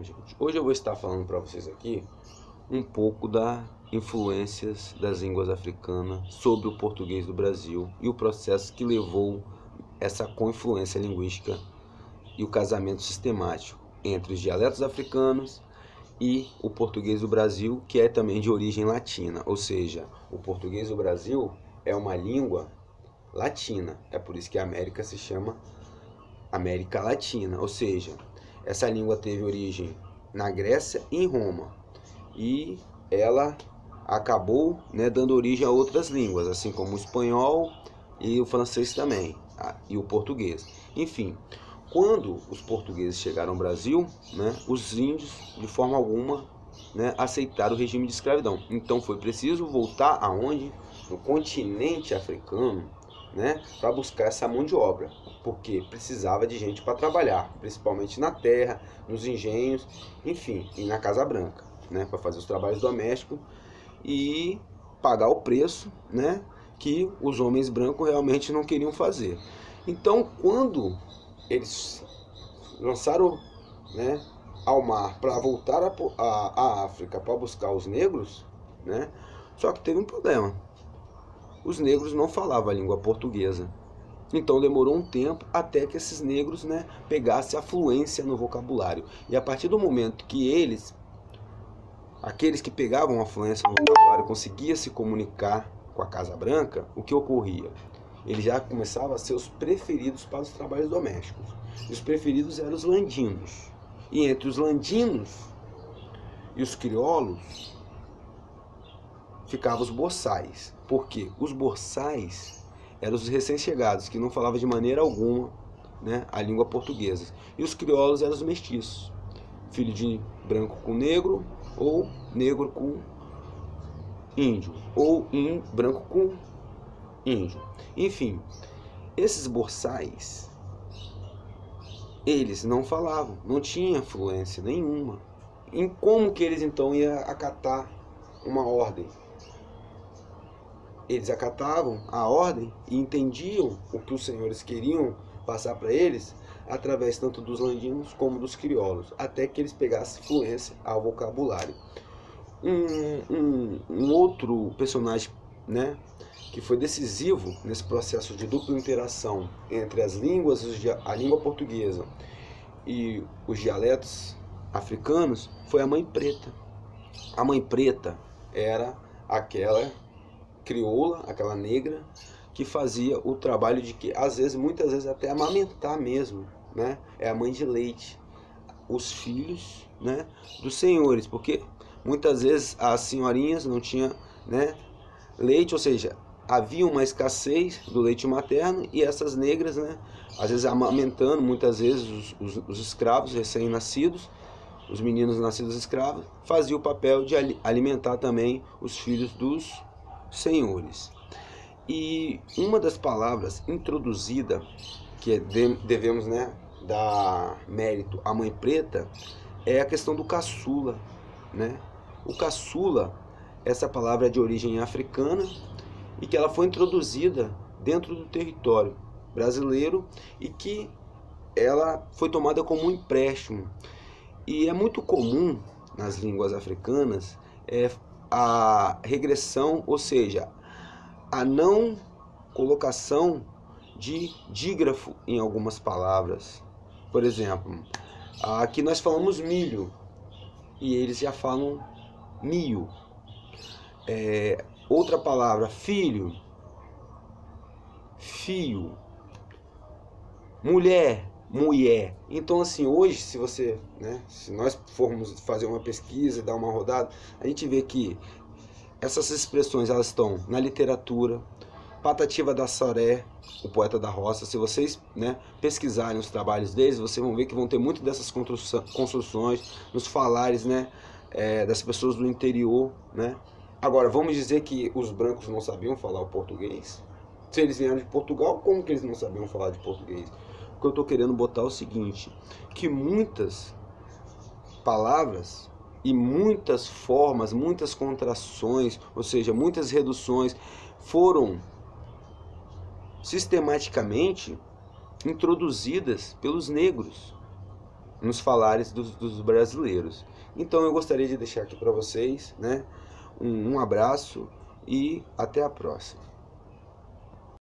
Bom, gente, hoje eu vou estar falando para vocês aqui um pouco das influências das línguas africanas sobre o português do Brasil e o processo que levou essa confluência linguística e o casamento sistemático entre os dialetos africanos e o português do Brasil, que é também de origem latina, ou seja, o português do Brasil é uma língua latina, é por isso que a América se chama América Latina, ou seja, essa língua teve origem na Grécia e em Roma, e ela acabou, dando origem a outras línguas, assim como o espanhol e o francês também, e o português. Enfim, quando os portugueses chegaram ao Brasil, os índios, de forma alguma, aceitaram o regime de escravidão. Então foi preciso voltar aonde? No continente africano, para buscar essa mão de obra, porque precisava de gente para trabalhar, principalmente na terra, nos engenhos, enfim, e na Casa Branca, para fazer os trabalhos domésticos e pagar o preço, que os homens brancos realmente não queriam fazer. Então, quando eles lançaram, ao mar para voltar à África para buscar os negros, só que teve um problema. Os negros não falavam a língua portuguesa. Então demorou um tempo até que esses negros, pegassem a fluência no vocabulário. E a partir do momento que aqueles que pegavam a fluência no vocabulário, conseguiam se comunicar com a Casa Branca, o que ocorria? Eles já começavam a ser os preferidos para os trabalhos domésticos. E os preferidos eram os landinos. E entre os landinos e os crioulos ficavam os boçais. Porque os boçais eram os recém-chegados, que não falavam de maneira alguma a língua portuguesa. E os crioulos eram os mestiços, filho de branco com negro, ou negro com índio, ou branco com índio. Enfim, esses boçais, eles não falavam, não tinham fluência nenhuma. Em como que eles então iam acatar uma ordem? Eles acatavam a ordem e entendiam o que os senhores queriam passar para eles através tanto dos landinos como dos crioulos, até que eles pegassem fluência ao vocabulário. Um outro personagem, que foi decisivo nesse processo de dupla interação entre as línguas, a língua portuguesa e os dialetos africanos, foi a Mãe Preta. A Mãe Preta era aquela crioula, aquela negra, que fazia o trabalho de que, muitas vezes até amamentar mesmo, é a mãe de leite, os filhos, dos senhores, porque muitas vezes as senhorinhas não tinham, leite, ou seja, havia uma escassez do leite materno e essas negras, às vezes amamentando, muitas vezes os escravos recém-nascidos, os meninos nascidos escravos, faziam o papel de alimentar também os filhos dos senhores. E uma das palavras introduzida que devemos dar mérito à Mãe Preta é a questão do caçula, O caçula, essa palavra é de origem africana e que ela foi introduzida dentro do território brasileiro e que ela foi tomada como um empréstimo. E é muito comum nas línguas africanas a regressão, ou seja, a não colocação de dígrafo em algumas palavras. Por exemplo, aqui nós falamos milho e eles já falam mio. Outra palavra, filho, fio, mulher, mulher. Então, assim, hoje, se nós formos fazer uma pesquisa, dar uma rodada, a gente vê que essas expressões, elas estão na literatura. Patativa da Soré, o poeta da roça, se vocês pesquisarem os trabalhos deles, vocês vão ver que vão ter muito dessas construções, nos falares das pessoas do interior. Agora, vamos dizer que os brancos não sabiam falar o português? Se eles vieram de Portugal, como que eles não sabiam falar de português? O que eu estou querendo botar é o seguinte, que muitas palavras e muitas formas, muitas contrações, ou seja, muitas reduções foram sistematicamente introduzidas pelos negros. nos falares dos brasileiros. Então eu gostaria de deixar aqui para vocês, né, um abraço e até a próxima.